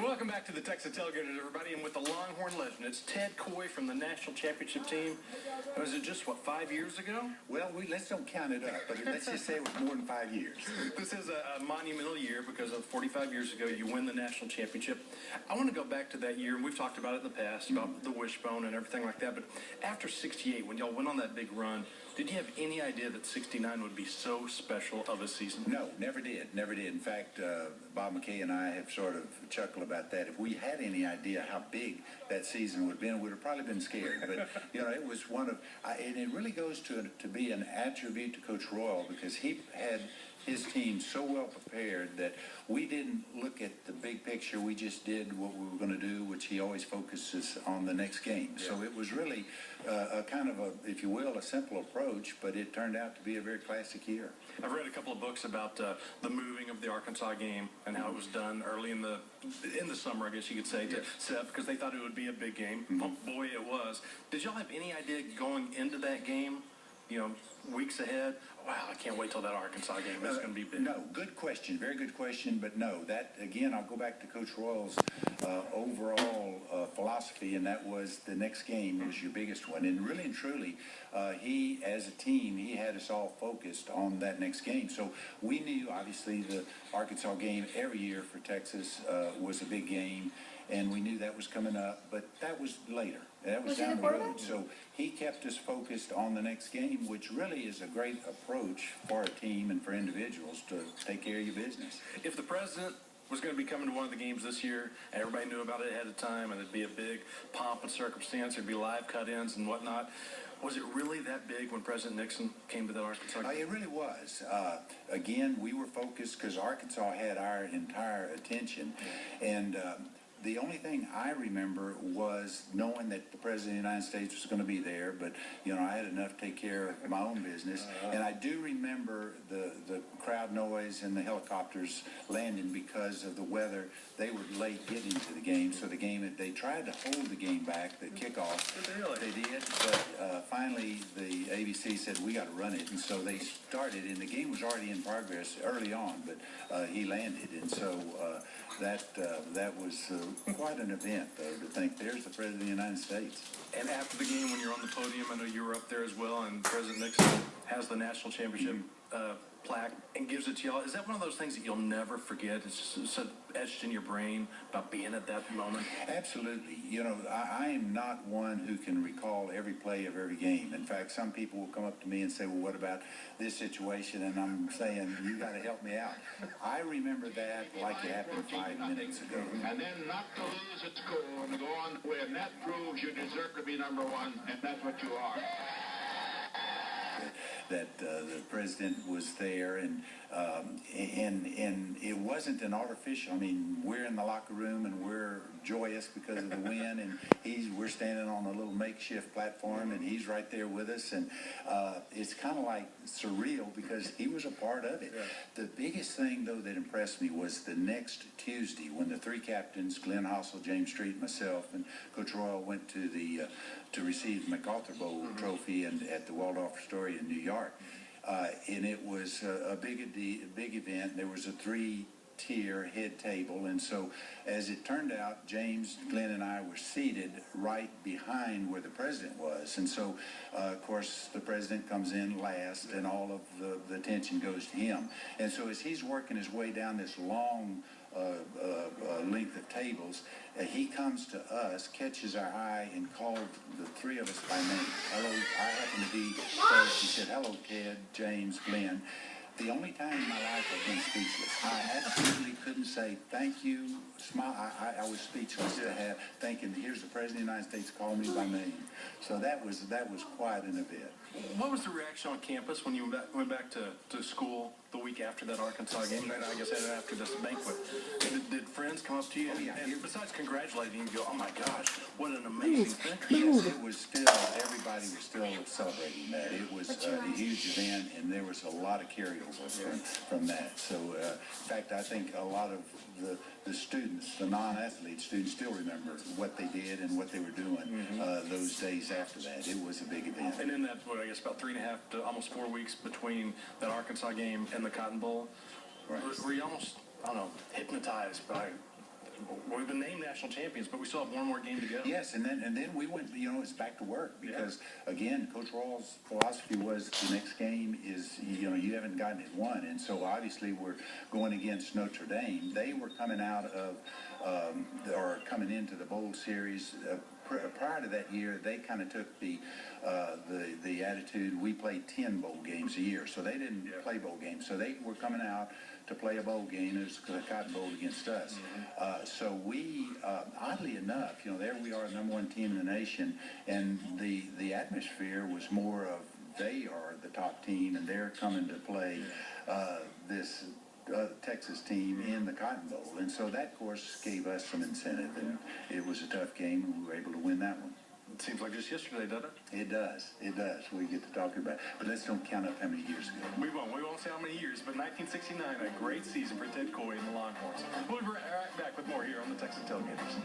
Welcome back to the Texas Tailgaters, everybody, and with the Longhorn legend, it's Ted Koy from the national championship team. Was it just, 5 years ago? Well, let's don't count it up, but let's just say it was more than 5 years. This is a monumental year because of 45 years ago, you win the national championship. I want to go back to that year, and we've talked about it in the past, about the wishbone and everything like that, but after 68, when y'all went on that big run, did you have any idea that 69 would be so special of a season? No, never did. In fact, Bob McKay and I have sort of chuckled about that. If we had any idea how big that season would have been, we'd have probably been scared. But, it was one of, and it really goes to be an attribute to Coach Royal because he had his team so well prepared that we didn't look at the big picture. We just did what we were going to do, which he always focuses on the next game. Yeah. So it was really a kind of if you will, a simple approach, but it turned out to be a very classic year. I've read a couple of books about the moving of the Arkansas game and how it was done early in the summer, I guess you could say, to set because they thought it would be a big game. Boy, it was. Did y'all have any idea going into that game, weeks ahead? Wow, I can't wait till that Arkansas game. That's going to be big. No, good question. Very good question. But no, that, again, I'll go back to Coach Royal's overall philosophy, and that was the next game was your biggest one. And really and truly, he, as a team, he had us all focused on that next game. So we knew, obviously, the Arkansas game every year for Texas was a big game, and we knew that was coming up, but that was later. That was down the road. So he kept us focused on the next game, which really is a great approach for a team and for individuals to take care of your business. If the president was going to be coming to one of the games this year, and everybody knew about it ahead of time, and it'd be a big pomp and circumstance, there'd be live cut-ins and whatnot, was it really that big when President Nixon came to the Arkansas game? It really was. Again, we were focused because Arkansas had our entire attention, and the only thing I remember was knowing that the President of the United States was going to be there, but, I had enough to take care of my own business. And I do remember the crowd noise and the helicopters landing because of the weather. They were late getting to the game, so they tried to hold the game back, the kickoff. They did, but finally the ABC said, we got to run it. And so they started, and the game was already in progress early on, but he landed. And so that was quite an event, though, to think there's the President of the United States. And after the game, when you're on the podium, I know you were up there as well, and President Nixon has the national championship plaque and gives it to y'all. Is that one of those things that you'll never forget? It's just so etched in your brain about being at that moment? Absolutely. I am not one who can recall every play of every game. In fact, some people will come up to me and say, well, what about this situation? And I'm saying, you got to help me out. I remember that like it happened 5 minutes ago. And then not to lose at school and go on to win. That proves you deserve to be number one, and that's what you are. That the president was there, and it wasn't an artificial. I mean, we're in the locker room and we're joyous because of the win, and we're standing on a little makeshift platform, and he's right there with us, and it's kind of like surreal because he was a part of it. Yeah. The biggest thing, though, that impressed me was the next Tuesday when the three captains, Glenn Hossel, James Street, myself, and Coach Royal went to to receive the MacArthur Bowl trophy and at the Waldorf Astoria in New York. And it was a big event. There was a three-tier head table, and so as it turned out, James, Glenn, and I were seated right behind where the president was. And so, of course, the president comes in last, and all of the attention goes to him. And so as he's working his way down this long length of tables, he comes to us, catches our eye, and called the three of us by name. Hello, I happen to be first. He said, hello, Ted, James, Glenn. The only time in my life I've been speechless. I absolutely couldn't say thank you, smile. I was speechless to have thinking, here's the President of the United States calling me by name. So that was quite an event. What was the reaction on campus when you went back to school the week after that Arkansas game? And I guess after this banquet, did friends come up to you? And besides congratulating you, go, oh my gosh, what an amazing thing. Yes, it was still, everybody was still celebrating that. It was a huge event, and there was a lot of carryover from that. So, in fact, I think a lot of the students, the non-athlete students, still remember what they did and what they were doing those days after that. It was a big event. And in that, I guess about 3.5 to almost 4 weeks between that Arkansas game and the Cotton Bowl, were you almost, I don't know, hypnotized by we've been named national champions, but we still have one more game to go. Yes, and then we went, it's back to work because, again, Coach Rawls' philosophy was the next game is, you haven't gotten it won. And so obviously we're going against Notre Dame. They were coming out of, or coming into the bowl series. Prior to that year, they kind of took the attitude, we play 10 bowl games a year. So they didn't play bowl games. So they were coming out to play a bowl game. It was the Cotton Bowl against us. So we, oddly enough, there we are, number one team in the nation, and the atmosphere was more of they are the top team, and they're coming to play this Texas team in the Cotton Bowl. And so that, of course, gave us some incentive, and it was a tough game, and we were able to win that one. It seems like just yesterday, doesn't it? It does. It does. We get to talk about it. But let's don't count up how many years ago. We won't say how many years, but 1969, a great season for Ted Koy and the Longhorns. We'll be right back with more here on the Texas Tailgaters.